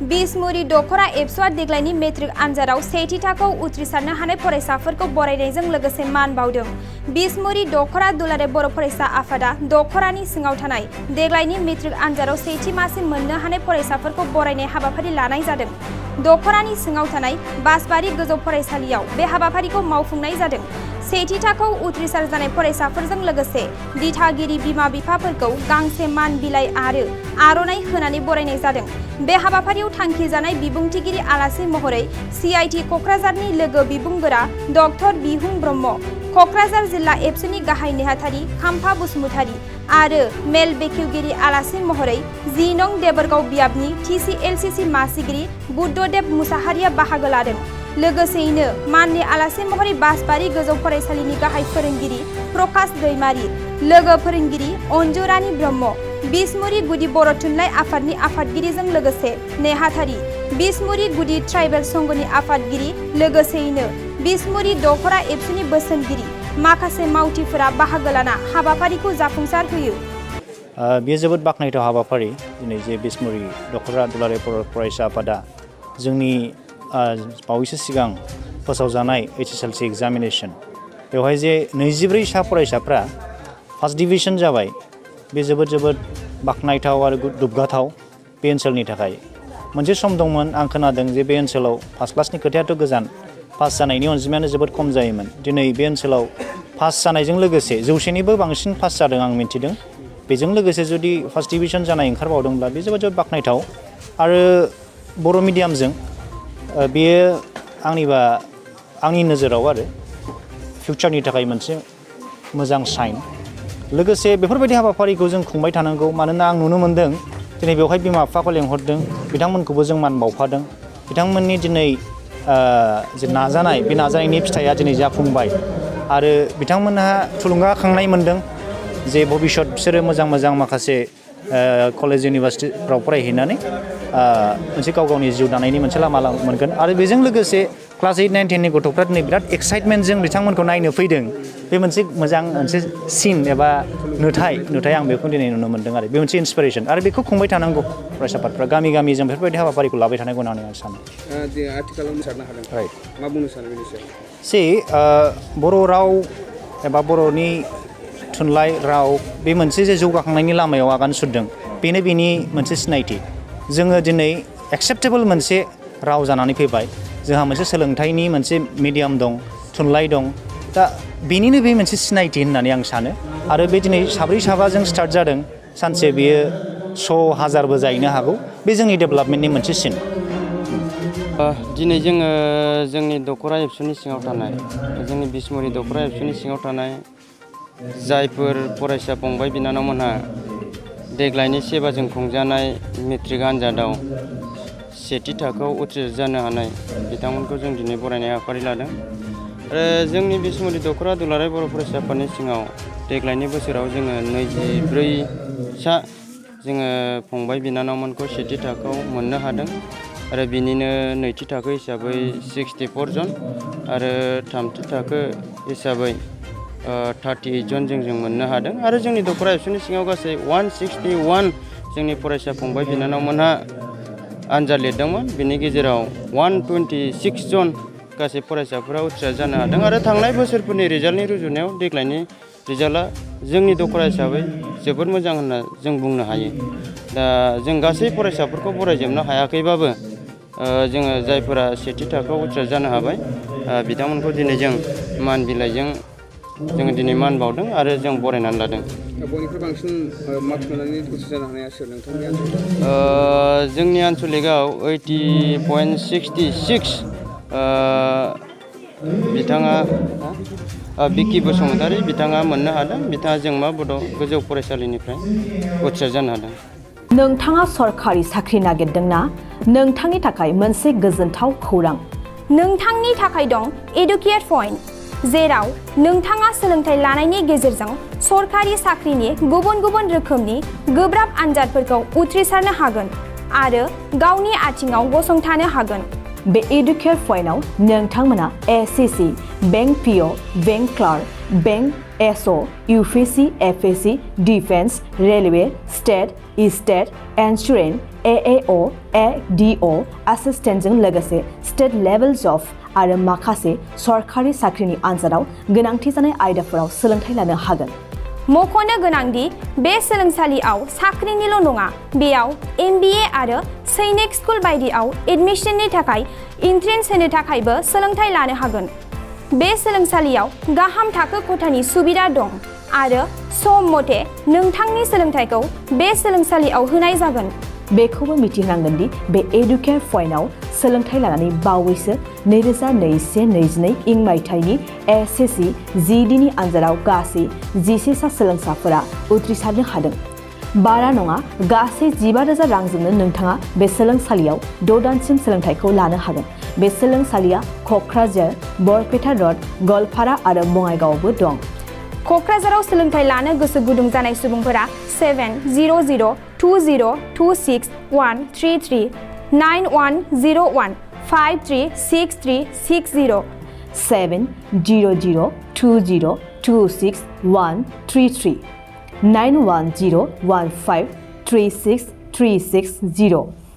बिसमुरि दख'रा एबसुआ देग्लायनि मेट्रिक आनजादाव सेथि थाखोआव उथ्रिसारनो हानाय फरायसाफोरखौ बरायनायजों लोगोसे मान बावदों। बिसमुरि दख'रा दुलाराय बर' फरायसा आफादा दख'रानि सिङाव थानाय देग्लायनि मेट्रिक आनजादाव सेथि मासि मोननो हानाय फरायसाफोरखौ बरायनाय हाबाफारि लानाय जादों। दख'रानि सिङाव थानाय बासबारि गोजौ फरायसालियाव बे हाबाफारिखौ मावफुंनाय जादों। सेथि थाखोआव उथ्रिसार जानाय फरायसाफोरजों लोगोसे दिथागिरि बिमा-बिफाफोरखौ गांसे मान बिलाइ आरो आर'नाइ होनानै बरायनाय जादों। बे हाबाफारियाव थांखि जानाय बिबुंथिगिरि आलासि महरै सीआईटी क'क्राझारनि लोगो बिबुंगोरा दख'र बिहुं ब्रह्म, क'क्राझार जिल्ला एबसुनि गाहाय नेहाथारि खाम्फा बसुमतारी आरो मेल बेखेवगिरि आलासि महरै 10 नं देबोरगाव बियाबनि TCLCC मासिगिरि बुद्धदेब मुसाहारिया बाहागो लादों। लोगोसेयैनो माननि आलासि महरै बासबारि गोजौ फरायसालिनि गाहाय फोरोंगिरि प्रकाश दैमारी, लोगो फोरोंगिरि अन्जु रानी ब्रह्म, बिसमुरि गुदि बर' थुनलाइ आफादनि आफादगिरिजों लोगोसे नेहाथारि, बिसमुरि गुदि ट्राइबेल संघनि आफादगिरि, लोगोसेयैनो बिसमुरि दख'रा एबसुनि बोसोनगिरि माखासे मावथिफोरा बाहागो लाना हाबाफारिखौ जाफुंसार होयो। बेयो जोबोद बाख्नायथाव हाबाफारि दिनै जे बिसमुरि दख'रा दुलाराय बर' फरायसा आफादा जोंनि बावैसो सिगां फोसावजानाय HSLC एग्जामिनेशन बेवहाय जे 24 सा फरायसाफ्रा फार्स्ट डिभिजन जाबाय, बे जोबोद बाख्नायथाव आरो दुबगाथाव बे ओनसोलनि थाखाय। मोनसे सम दंमोन आं खोनादों जे बे ओनसोलाव फार्स्ट क्लासनि खोथायाथ' गोजान, पास जानायनि अनजिमायानो जोबोद खम जायोमोन। दिनै बे ओनसोलाव पास जानायजों लोगोसे 100निबो बांसिन पास जादों आं मिन्थिदों। बेजों लोगोसे जुदि फार्स्ट डिभिजन जानाय ओंखारबावदोंब्ला बे जोबोद बाख्नायथाव। आरो बर' मिडियामजों बेयो आंनि नोजोराव आरो फिउचारनि थाखाय मोनसे मोजां साइन। लोगोसे बेफोरबायदि हाबाफारिखौ जों खुंबाय थानांगौ, मानोना आं नुनो मोन्दों दिनै बेवहाय बिमा-बिफाखौ लेंहरदों, बिथांमोनखौबो जों मान बावफादों। बिथांमोननि दिनै जे नाजानाय, बे नाजानायनि फिथाइया दिनै जाफुंबाय आरो बिथांमोनहा थुलुंगाखांनाय मोन्दों जे भबिष्यत बिसोरो मोजां माखासे कलेज इउनिभारसिटिफ्राव फरायहैनानै मोनसे गावनि जिउ दानायनि मोनसे लामा मोनगोन। आरो बेजों लोगोसे क्लास 8, 9, 10नि गथ'फ्रा दिनै बिराद एक्साइटमेन्टजों बिथांमोनखौ नायनो फैदों। बे मोनसे मोजां सिन एबा नुथाय आं बेखौ दिनै नुनो मोन्दों आरो बे मोनसे इन्सपिरेसन। आरो बेखौ खुंबाय थानांगौ फरायसाफ्रा गामि जों बेफोरबायदि हाबाफारिखौ लाबाय थानांगौ होननानै आं सानो। आथिखालाव मोसानो हादों, मा बुंनो सानो बेनि सायाव? बर' राव एबा बर'नि थुनलाइ राव बे मोनसे जे जौगाखांनायनि लामायाव आगान सुरदों, बेनो बेनि मोनसे सिनायथि। जोङो दिनै एक्सेप्टेबल मोनसे राव जानानै फैबाय। जोंहा मोनसे सोलोंथाइनि मोनसे मिडियाम दं, थुनलाइ दं। दा बेनिनो बे मोनसे सिनायथि होननानै आं सानो। आरो बे दिनै 4-5जों स्टार्ट जादों, सानसे बेयो 100,000बो जाहैनो हागौ। बे जोंनि डेभेलपमेन्टनि मोनसे सिन। दिनै जोङो जोंनि दख'रा एबसुनि सिङाव थानाय, जोंनि बिसमुरि दख'रा एबसुनि सिङाव थानाय जायफोर फरायसा फंबाय बिनानावमोनहा देग्लायनि सेबाजों खुंजानाय मेट्रिक आनजादाव सेथि थाखोआव उथ्रिसार जानो हानाय बिथांमोनखौ जों दिनै बरायनाय हाबाफारि लादों। आरो जोंनि बिसमुरि दख'रा दुलाराय बर' फरायसा आफादनि सिङाव देग्लायनि बोसोराव जोङो 24 सा जोङो फंबाय बिनानावमोनखौ सेथि थाखोआव मोननो हादों। आरो बिनिनो नैथि थाखो हिसाबै 64 जन आरो थामथि थाखो हिसाबै 38 जन जों मोननो हादों। आरो जोंनि दख'रा एबसुनि सिङाव गासै 161 जोंनि फरायसा फंबाय बिनानावमोनहा आनजाद लिरदोंमोन। बिनि गेजेराव 126 जन गासै फरायसाफोरा उथ्रिसार जानो हादों। आरो थांनाय बोसोरफोरनि रिजाल्टनि रुजुनायाव देग्लायनि रिजाल्टआ जोंनि दख'रा हिसाबै जोबोद मोजां होनना जों बुंनो हायो। दा जों गासै फरायसाफोरखौ बरायजोबनो हायाखैबाबो जोङो जायफोरा सेथि थाखोआव उथ्रिसार जानो हाबाय बिथांमोनखौ दिनै जों मान बिलाइजों जोङो दिनै मान बावदों आरो जों बरायनानै लादों। बयनिख्रुइ बांसिन मार्क्स मोननानै उथ्रिसार जानो हानाया सोर नोंथांनि आनसलिकआव? जोंनि आनसलिकआव 80.66 बिथाङा बिकि बसुमतारी बिथाङा मोननो हादों। बिथाङा जोंमा बड' गोजौ फरायसालिनिफ्राय उथ्रिसार जानो हादों। नोंथाङा सरखारि साख्रि नागिरदोंना? नोंथांनि थाखाय मोनसे गोजोनथाव खौरां। नोंथांनि थाखाय दं एडुकेट पइन्ट, जेराव नोंथाङा सोलोंथाइ लानायनि गेजेरजों सरखारि साख्रिनि गुबुन रोखोमनि गोब्राब आनजादफोरखौ उथ्रिसारनो हागोन आरो गावनि आथिङाव गसंथानो हागोन। बे एडुकेट पइन्टआव नोंथांमोना SSC, bank PO, bank clerk, bank SO, UPSC, FSC, defence, railway, state, insurance, AAO, ADO एसिस्टेन्टजों लोगोसे स्टेट लेभेल जब आरो माखासे सरकारि साख्रिनि आनजादाव गोनांथि जानाय आयदाफोराव सोलोंथाइ लानो हागोन। मख'नो गोनांदि बे सोलोंसालियाव साख्रिनिल' नङा, बेयाव MBA आरो सैनिक स्कुल बायदियाव एडमिशननि थाखाय एन्ट्रेन्स होनो थाखायबो सोलोंथाइ लानो हागोन। बे सोलोंसालियाव गाहाम थाखो खथानि सुबिदा दं आरो सम मथे नोंथांनि सोलोंथाइखौ बे सोलोंसालियाव होनाय जागोन। बेखौबो मिथिनांगोन दि बे एडुकेयर पइन्टआव सोलोंथाइ लानानै बावैसो 2021-22 इं मायथाइनि SSC GD नि आनजादाव गासै 11 सा सोलोंसाफोरा उथ्रिसारनो हादों। बारा नङा, गासै 15,000 रांजोंनो नोंथाङा बे सोलोंसालियाव 6 दानसिम सोलोंथाइखौ लानो हागोन। बे सोलोंसालिया क'क्राझार, बरपेटा रड, गलपारा आरो बङाइगावआवबो दं। क'क्राझाराव सोलोंथाइ लानो गोसो गुदुं जानाय सुबुंफोरा 70020261133 9101536360 70020261133 9101536360